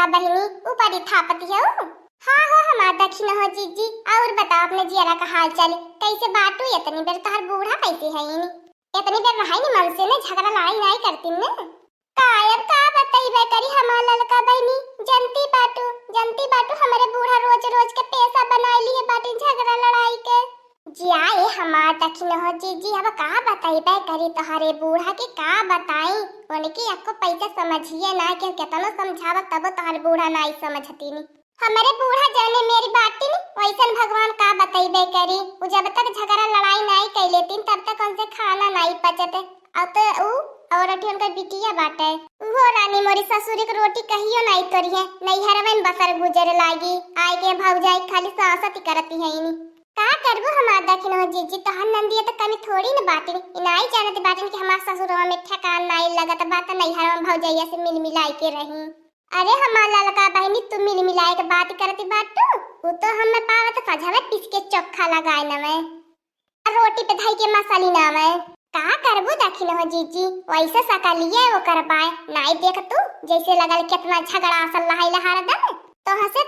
लड़का बहनी ऊपर थापती है। हाँ हो हमार दक्षिण हो जीजी। और बताओ अपने जियरा का हाल चाल कैसे बाटू? इतनी बेर तोहर बूढ़ा कैसे है नी? इतनी बेर रहाई नी मन से ने झगड़ा लड़ाई नहीं करती ने। कायब का बताइबे करी हमार लड़का बहनी जनती बाटू हमारे बूढ़ा रोज रोज के पैसा बना लिए बाटी झगड़ा लड़ाई के। जिया ये हमार दक्षिण हो जीजी। अब का बताइबे करी तोहरे बूढ़ा के का बताई? उनकी आपको पैसा समझिए ना कि कितना समझावा तब तोहर बूढ़ा नहीं समझती नी। हमारे बूढ़ा जाने मेरी बाटी नी वैसन भगवान का बताइबे करी। उ जब तक झगड़ा लड़ाई नहीं कर लेती तब तक उनसे खाना नहीं पचते। अब तो उ और उनका बिटिया बाटे वो रानी मोरी ससुरी की रोटी कहियो नहीं करी है। नैहर में बसर गुजर लागी आए के भौजाई खाली सासती करती है इनी। का करबो हमार दक्षिण हो जीजी। तोहर नंदिया तो कमी थोड़ी न बाटी नहीं जानती बाटी कि हमार ससुरवा में ठेकान नहीं लगत बात नैहर में भौजैया से मिल मिलाई के रही। अरे हमार ललका बहनी तुम मिल मिलाई के बात करती बाटू वो तो हमें पावत सजावे पीस के चोखा लगाए न में रोटी पे धाई के मसाली ना में। का करबो दक्षिण हो जीजी वैसे सकलिए वो कर पाए नहीं देख तू जैसे लगल कितना झगड़ा असल लहाई लहार दम तोहसे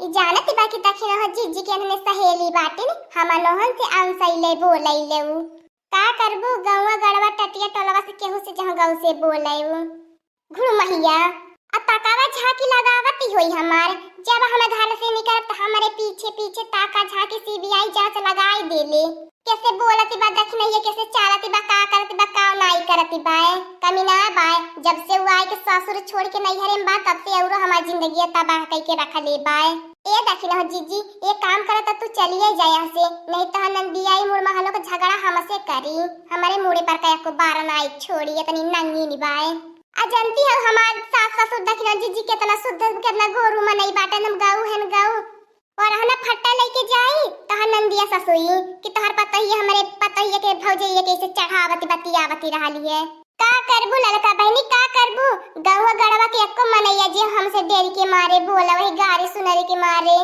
ई जानत बाकी दक्षिण हो जीजी के ने सहेली बाटे नी हम लोहन से आंसैले बोलैले उ। का करबो गौवा गड़वा टटिया टोलवा से केहू से जहां गांव से बोलैउ घुड़ महिया आ तकावा झाकी लगावती होई हमार। जब हम घर से निकलत तो हमारे पीछे पीछे ताका झाकी सीबीआई जांच लगाई देले। कैसे बोलती बा दक्षिणैया कैसे चालती बा का करती बा का नहीं करती बाए कमी ना बाए। जब से वो आए के ससुर छोड़ के नैहरे में बा तब से औरो हमारी जिंदगी तबाह कई के रख ले बाए। ए दक्षिण हो जीजी ये काम करत तू चलिए जा यहाँ से नहीं तो नंदियाई मुड़ महलो का झगड़ा हमसे करी। हमारे मुड़े पर का को बार नाई छोड़ी इतनी नंगी निभाए। आ जानती है हमार सास ससुर दक्षिण जीजी कितना शुद्ध कितना गोरू में नहीं बाटे नम गाऊ है गाऊ और हना फट्टा लेके जाई तहर नंदिया ससुई कि तहर पतहिया हमारे पतहिया के भौजैया कैसे चढ़ावती बतियावती रहली है। का करबू लड़का बहनी का करबू गौवा गड़वा के एको मनैया जे हमसे डेरी के मारे बोला वही गारी सुनरी के मारे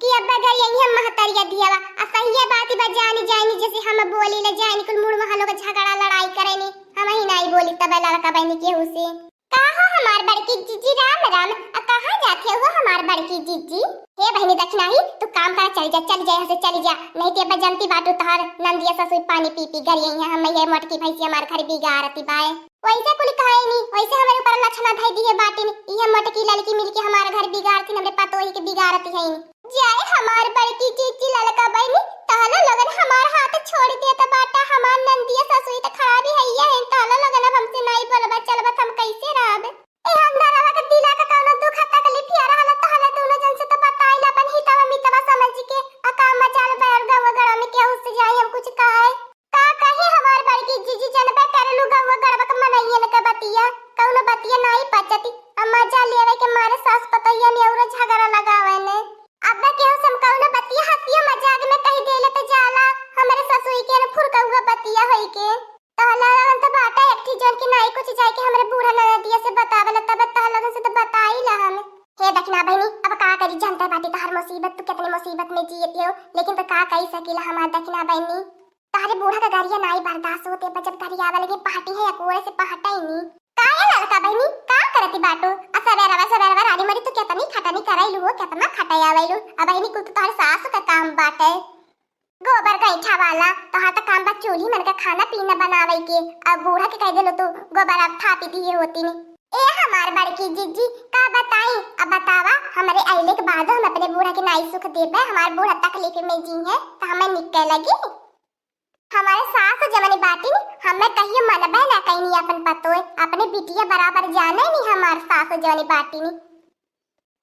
कि अब्बा घर यही हम महतरिया दियावा आ सहिया बात बा जानी जैसे हम बोली ले जानी कुल मुड़ महलो का झगड़ा लड़ाई करेनी हम ही नहीं बोली तब लड़का बहनी के हुसे। का हो हमार बड़की जीजी राम राम आ कहां जाते हो हमार बड़की जीजी? हे बहनी दक्षिणाही तू काम कर चल जा यहाँ से चली जा नहीं तो बजंती बाटू तहर नंदिया ससुई पानी पी पी घर यही हम ये मोटकी भैंसी हमार घर बिगाड़ती बाए वैसे कुल कहे नहीं वैसे हमारे ऊपर लक्षणा धाई दी है बाटी ने ये मोटकी लड़की मिलके हमारे घर बिगाड़ती हमरे पतोही के बिगाड़ती है जाए हमार बड़की जीजी लड़का बहनी तहलो लगन हमार हाथ छोड़ दे त बाटा हमार नंदिया ससुई त खराबी है ये तहलो लगन हमसे नहीं बोलबा चलबा हम कैसे रहबे ए अंदरवा के दिला का कोनो दुख तकलीफ या रहला तहला दोनों जन से त बताइल अपन हितवा मितवा समझ के आ काम मचाल बैर गवा गड़ा में केहू से जाई हम कुछ कहे का कहे हमार बड़की जीजी जनबे करलू गवा गड़वा के मनइए न के बतिया कोनो बतिया नहीं पचती अम्मा जा लेवे के मारे सास पतइया में और झगड़ा लगावे ने अब्बा के हम कोनो बतिया हंसियो मजाक में कह देले त जाला हमरे ससुई के न फुरकउगा बतिया होई के तहला त बाटा एकठी जन के नहीं कुछ जाई के हमरे बूढ़ा नदिया से बतावला तब तहला से त बताई ला हम। हे दक्षिणा बहनी अब का करी जनता बाटी तहर मुसीबत तू कितनी मुसीबत में जियती हो लेकिन तो का कही सकीला हमार दक्षिणा बहनी तारे बूढ़ा का गारिया नहीं बर्दाश्त होते पर जब गारिया आवे लगे पार्टी है कोरे से पहटा ही नहीं काहे लड़का बहनी का करती बाटू असवेरवा रानी मरी तू कितनी खटनी कराइलू हो कितना खटाई आवेलू अब बहनी कुल तो तारे सास का काम बाटे गोबर का ईठा वाला तो हाथ काम बा चूल्ही मन का खाना पीना बनावे के अब बूढ़ा के कह देलो तू गोबर अब थापी दी होती नहीं ए हमार बड़की जीजी का बताई अब बतावा हमारे आइले के बाद हम अपने बूढ़ा के नाई सुख देबे हमार बूढ़ा तकलीफ में जी है तो हमें निकल लगी हमारे सास जमनी बाटी हमें कहिए मनबे ना कहीं अपन पतोए अपने बिटिया बराबर जाने नहीं हमार सास जमनी बाटी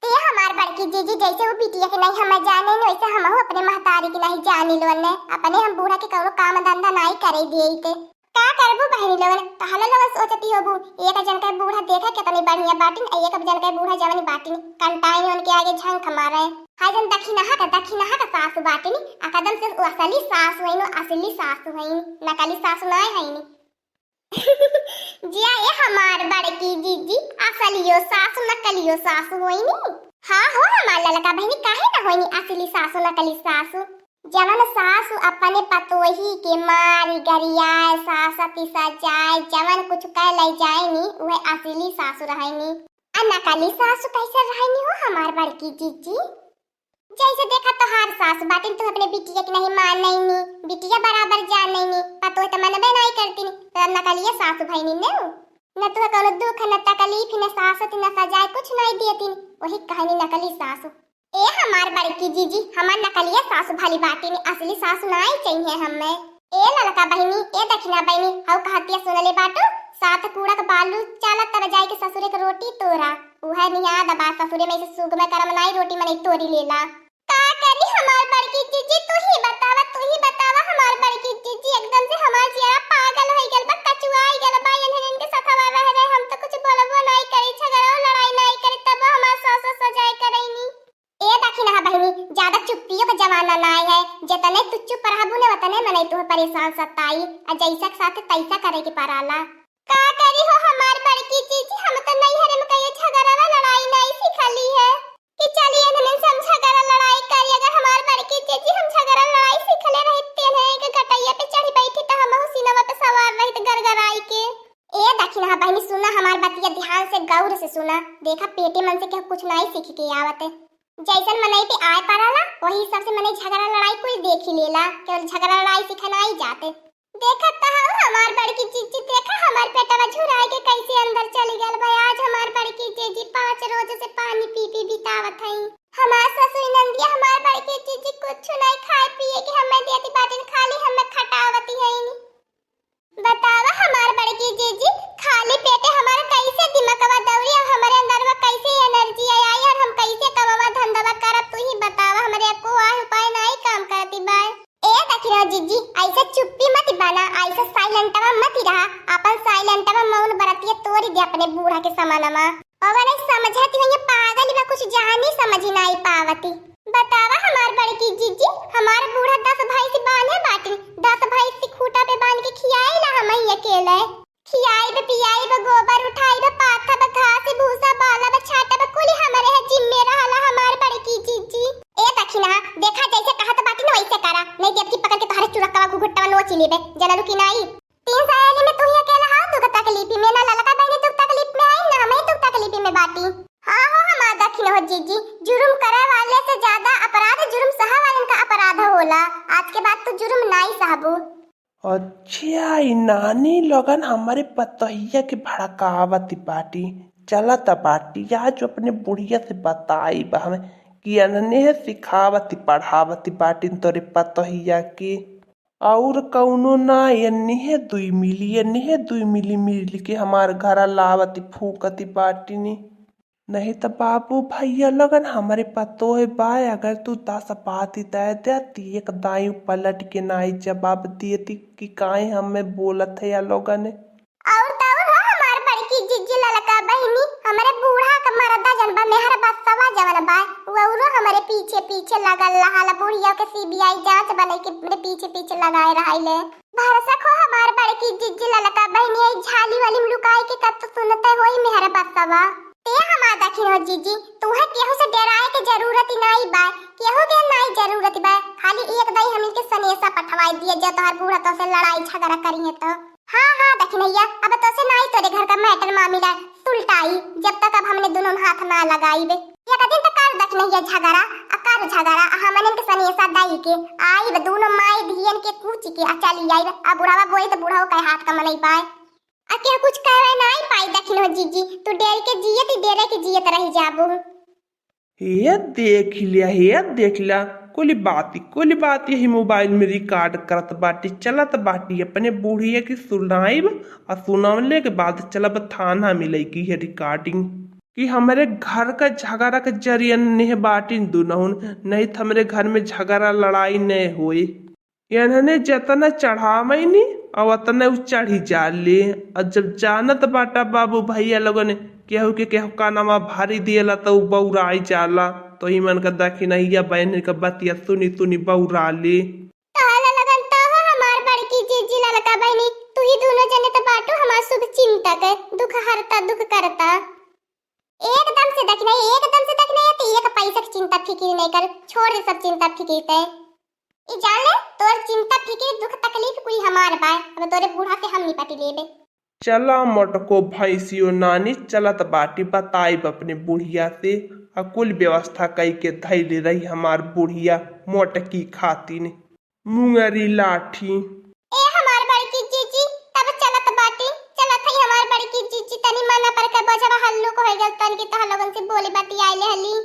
ते हमार बड़की जीजी जैसे वो बिटिया के नहीं हमें जाने नहीं वैसे हम अपने महतारी की नहीं जानी लोने अपने हम बूढ़ा के करो काम धंधा नहीं करे दिए थे का करबू बहनी लोगन कहले लोग सोचती होबू एक जन का बूढ़ा देखा कितनी बढ़िया बाटी एक जन का बूढ़ा जवानी बाटी कंटाई उनके आगे झंख मारे हाय जन दक्षिणा का सासु बाटी अकदम से असली सासु है असली सासु है नकली सासु नहीं है जिया ये हमार बड़की जीजी असलियो सासु नकलियो सासु होई नी हां हो हमार ललका बहनी काहे ना होई नी असली सासु नकली सासु जवन सासु अपने पतोही के मारी गरियाए सासती सजाए जवन कुछ कह ले जाए नी उहे असली सासु रहे नी नकली सासू कैसे रहनी हो हमार बड़की जीजी। जैसे देखा तो हर सासू बाटिन तो अपने बिटिया की नहीं मान नहीं बिटिया बराबर जान नहीं पतो तो मनबे नहीं करती तो नकली सासू भाई ने न तो कोनो दुख न तकलीफ न सासत न सजाए कुछ नहीं देती वही कहानी नकली सासू। ए हमार बड़की जीजी हमार नकली सासू भली बाटिन असली सासू नहीं चाहिए हमें। ए लड़का बहनी ए दक्षिणा बहनी हाउ कहतिया सुनले बाटू साथ कूड़ा का बालू चाला तब जाए के ससुरे के रोटी तोरा उहे निया दबा ससुरे में से सुग में करम नहीं रोटी में नहीं तोरी लेला का करी हमार बड़की जीजी तू ही बतावा हमार बड़की जीजी एकदम से हमार जिया पागल हो गेल बा कचुआई गेल बा इन्हन के सथवा रह रहे हम तो कुछ बोलबो नहीं करी झगड़ा लड़ाई नहीं करी तब हमार सास सजाए करैनी। ए दखिना बहनी ज्यादा चुप्पियों का जमाना नहीं है जतने तू चुप रहबू ने वतने मने तू परेशान सताई आ जैसा के साथ तैसा करे के पराला का करी हो हमार बड़की जीजी हम तो नहीं हरे में कहिए झगड़ा लड़ाई नहीं सिखली है कि चलिए इन्हें सब झगड़ा लड़ाई करी अगर हमार बड़की जीजी हम झगड़ा लड़ाई सिखले रहते हैं कि गटैया पे चढ़ी बैठी तो हम सीनवा पे सवार रहित गरगराई के। ए दखिना बहनी सुना हमार बतिया ध्यान से गौर से सुना देखा पेटे मन से क्या कुछ नहीं सीख के आवत है जैसन मनई पे आए पड़ाला वही हिसाब से मने झगड़ा लड़ाई कोई देख ही लेला केवल झगड़ा लड़ाई सिखना ही जाते। देखा तो हमार बड़की जीजी देखा हमार पेटवा झुराए के कैसे अंदर चली गल भाई आज हमार बड़की जीजी 5 रोज से पानी पी पी बितावत हई हमार ससुर नंदिया हमार बड़की जीजी कुछ नहीं खाए पिए के हमें देती बाटिन खाली हमें खटावती है बतावा हमार बड़की जीजी खाली पेटे हमारा कैसे दिमागवा दौड़ी और हमारे अंदर में कैसे एनर्जी आई और हम कैसे कमावा धंधा करब तू ही बतावा हमारे को उपाय नहीं काम करती बाय। ए दखिना जीजी ऐसे चुप्पी मत बना ऐसे साइलेंटवा मत रहा अपन साइलेंटवा मौन बरतिए तोड़ी दे अपने बूढ़ा के समानमा और नहीं समझती हो ये पागल में कुछ जानी समझ नहीं पावती। बतावा हमार बड़की जीजी हमार बूढ़ा 10 भाई से बांधे बाटी 10 भाई से खूटा पे बांध के खियाई ला हम ही अकेले खियाई बे पियाई बे गोबर उठाई बे पाथा बे घास भूसा बाला बे छाटा बे कुली हमारे है जिम्मे रहला हमार बड़की जीजी। ए दखिना देखा जैसे कहा तो बाटी न वैसे करा नहीं देवकी पकड़ के तोहरे चुरकवा घुघुटवा नो चिलेबे जना रुकी नहीं 3 साल में तू ही अकेला हां दुख तकलीफ में ना ललका बहनी दुख तकलीफ में आई ना हमें दुख तकलीफ में बाटी। हां हो हमार दखिना हो जीजी जुर्म करे वाले से ज्यादा अपराध जुर्म सहा वाले का अपराध होला आज के बाद तू जुर्म नहीं सहबू। अच्छा नानी लोगन हमारे पतोहिया के भड़कावती बाटी चलत बाटी आज अपने बुढ़िया से बताई बा हमें कि अनने सिखावती पढ़ावती बाटी तोरे पतोहिया के और कौनो ना एन्ने 2 मिली मिल के हमार घर लावती फूकती बाटी नहीं तो बाबू भैया लगन हमारे पतो है बाय अगर तू 10 पाती तय देती एक दाई पलट के नाई जवाब देती कि काहे हमें बोलत है या लोगन और तो हो हमार बड़की जिज्जी ललका बहनी हमारे बूढ़ा का मरदा जनबा मेहर बसवा जवन बा वो हमारे पीछे लगल रहा बुढ़िया के सीबीआई जांच बने के मेरे पीछे लगाए रहाइले भरोसा खो हमार बड़की जिज्जी ललका बहनी झाली वाली लुकाई के कत सुनते होई मेहर बसवा ते हमार दखिनो जीजी तुहे केहू से डराए के जरूरत ही नहीं बा केहू के नहीं जरूरत बा खाली एक दई हमन के सनेसा पठवाई दिए जो तोहर बूढ़ा तो से लड़ाई झगड़ा करिए तो हां दखिनैया अब तो से नहीं तोरे घर का मैटर मामला सुलटाई जब तक अब हमने दोनों हाथ ना लगाई बे एक दिन तक कर दखिनैया झगड़ा हमन के सनेसा दई के आई बे दोनों माई धियन के पूछ के चली आई अब बुढ़ावा बोए तो बुढ़ाओ के हाथ का मनई पाए अके कुछ करे नहीं पाई दखिनो जीजी तू डेर के जियत रही जाबू। हे देख लिया कोली बात यही मोबाइल में रिकॉर्ड करत बाटी चलत बाटी अपने बुढ़िया की सुनाइब और सुनावले के बाद चलब थाना मिलेगी है रिकॉर्डिंग कि हमारे घर का झगड़ा के जरिए नहीं बाटी दुनहुन नहीं तो हमारे घर में झगड़ा लड़ाई नहीं हुई इन्होंने जितना चढ़ावनी और उतना चढ़ी जाले और जब जानत बाटा बाबू भैया लोगों ने केहू का नामा भारी दिएला तो बौराई जाला तो ही मन का देखी नहीं बहन का बतिया सुनी बौरा ले लगन तो हमार बड़की जीजी ललका बहनी तू ही दोनों जने तो बाटू हमार शुभ चिंतक दुख हरता दुख करता एकदम से देखना तो एक पैसा की चिंता फिक्र नहीं कर छोड़ दे सब चिंता फिक्र ई जान ले तोर चिंता फिक्र दुख तकलीफ कोई हमार बा अब तोरे बूढ़ा से हम निपट लेबे। चला मोटको भैंसियो नानी चलत बाटी बताइब अपने बुढ़िया से आ कुल व्यवस्था कई के धैले रही हमार बुढ़िया मोटकी खातिन मुंगरी लाठी। ए हमार बड़की जीजी तब चलत बाटी चलत है हमार बड़की जीजी तनी मना पर के बजवा हल्लू को हो गल तन की तह लोगन से बोली बाती आइले हली।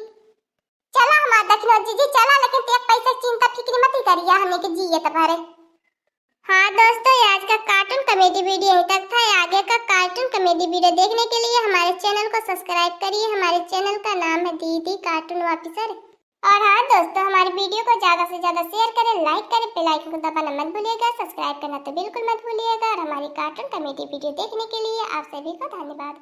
चला हमार दखनो जीजी चला लेकिन ते पैसा चिंता फिक्र मत करिया हमें के जिए तबारे। हाँ दोस्तों आज का कार्टून कॉमेडी वीडियो यहीं तक था। आगे का कार्टून कॉमेडी वीडियो देखने के लिए हमारे चैनल को सब्सक्राइब करिए। हमारे चैनल का नाम है दीदी कार्टून ऑफिसर। और हाँ दोस्तों हमारे वीडियो को ज्यादा से ज्यादा शेयर करें, लाइक करें, बेल आइकन को दबाना मत भूलिएगा, सब्सक्राइब करना तो बिल्कुल मत भूलिएगा। और हमारी कार्टून कॉमेडी वीडियो देखने के लिए आप सभी को धन्यवाद।